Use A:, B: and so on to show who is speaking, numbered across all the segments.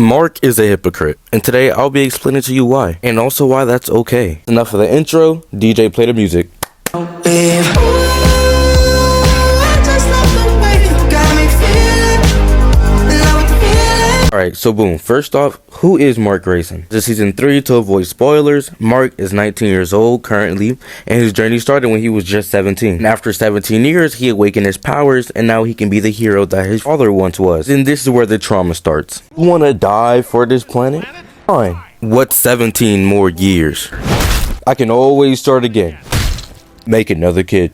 A: Mark is a hypocrite, and today I'll be explaining to you why, and also why that's okay. Enough of the intro, DJ play the music. Alright, so boom, first off, who is Mark Grayson? This season 3, to avoid spoilers, Mark is 19 years old currently, and his journey started when he was just 17. And after 17 years, he awakened his powers, and now he can be the hero that his father once was. And this is where the trauma starts. You wanna die for this planet? Fine. What's 17 more years? I can always start again. Make another kid.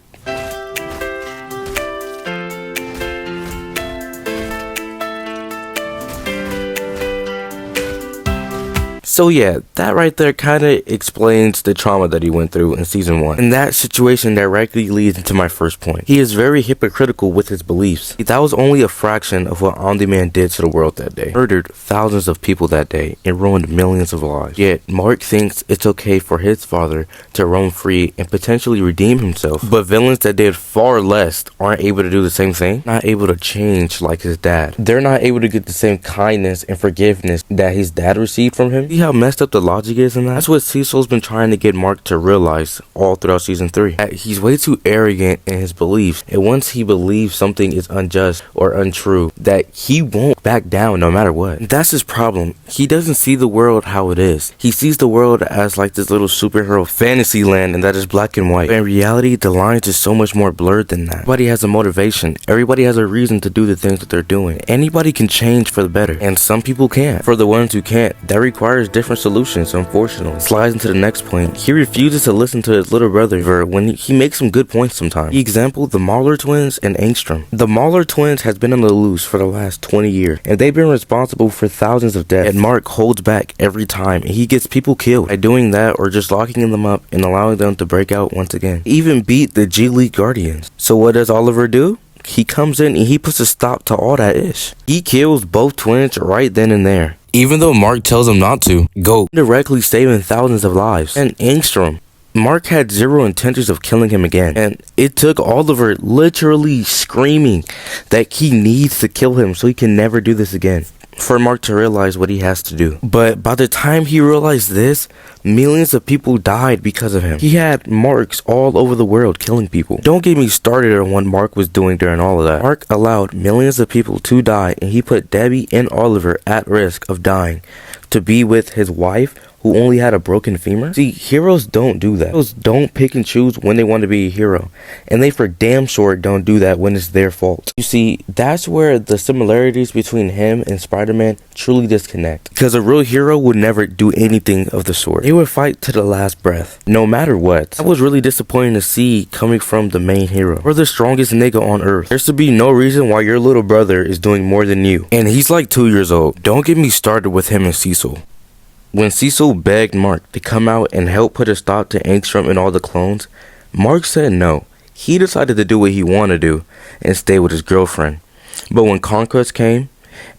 A: So yeah, that right there kind of explains the trauma that he went through in season 1. And that situation directly leads into my first point. He is very hypocritical with his beliefs. That was only a fraction of what Omni-Man did to the world that day. Murdered thousands of people that day and ruined millions of lives. Yet, Mark thinks it's okay for his father to roam free and potentially redeem himself. But villains that did far less aren't able to do the same thing. Not able to change like his dad. They're not able to get the same kindness and forgiveness that his dad received from him. See how messed up the logic is in that? That's what Cecil's been trying to get Mark to realize all throughout season 3. That he's way too arrogant in his beliefs, and once he believes something is unjust or untrue, that he won't back down no matter what. And that's his problem. He doesn't see the world how it is. He sees the world as like this little superhero fantasy land, and that is black and white. But in reality, the lines is so much more blurred than that. Everybody has a motivation. Everybody has a reason to do the things that they're doing. Anybody can change for the better, and some people can't. For the ones who can't, that requires different solutions, unfortunately. Slides into the next point. He refuses to listen to his little brother when he makes some good points sometimes. The example, the Mahler twins and Angstrom. The Mahler twins has been on the loose for the last 20 years, and they've been responsible for thousands of deaths, and Mark holds back every time, and he gets people killed by doing that or just locking them up and allowing them to break out once again. He even beat the G League Guardians. So what does Oliver do? He comes in and he puts a stop to all that ish. He kills both twins right then and there. Even though Mark tells him not to, go, directly saving thousands of lives. And Angstrom, Mark had zero intentions of killing him again, and it took Oliver literally screaming that he needs to kill him so he can never do this again for Mark to realize what he has to do. But by the time he realized this, millions of people died because of him. He had marks all over the world killing people. Don't get me started on what Mark was doing during all of that. Mark allowed millions of people to die, and he put Debbie and Oliver at risk of dying to be with his wife, who only had a broken femur. See, heroes don't do that. Heroes don't pick and choose when they want to be a hero, and they for damn sure don't do that when it's their fault. You see, that's where the similarities between him and Spider-Man truly disconnect, because a real hero would never do anything of the sort. They would fight to the last breath, no matter what. That was really disappointing to see coming from the main hero, or the strongest nigga on earth. There should be no reason why your little brother is doing more than you, and he's like 2 years old. Don't get me started with him and Cecil. When Cecil begged Mark to come out and help put a stop to Angstrom and all the clones, Mark said no. He decided to do what he wanted to do and stay with his girlfriend. But when Conquest came,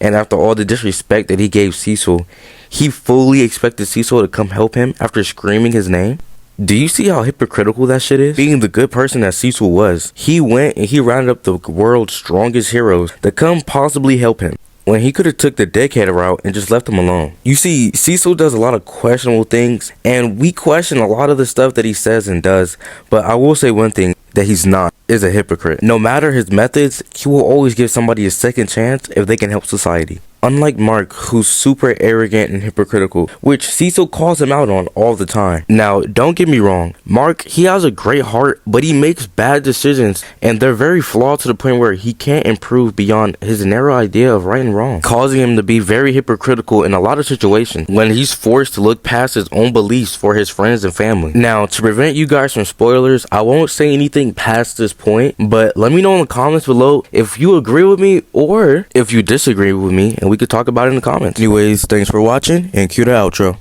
A: and after all the disrespect that he gave Cecil, he fully expected Cecil to come help him after screaming his name. Do you see how hypocritical that shit is? Being the good person that Cecil was, he went and he rounded up the world's strongest heroes to come possibly help him, when he could have took the dickhead route and just left him alone. You see, Cecil does a lot of questionable things, and we question a lot of the stuff that he says and does, but I will say one thing that he's not is a hypocrite. No matter his methods, he will always give somebody a second chance if they can help society. Unlike Mark, who's super arrogant and hypocritical, which Cecil calls him out on all the time. Now, don't get me wrong, Mark, he has a great heart, but he makes bad decisions, and they're very flawed to the point where he can't improve beyond his narrow idea of right and wrong, causing him to be very hypocritical in a lot of situations when he's forced to look past his own beliefs for his friends and family. Now, to prevent you guys from spoilers, I won't say anything past this point, but let me know in the comments below if you agree with me or if you disagree with me, and we could talk about it in the comments. Anyways, thanks for watching, and cue the outro.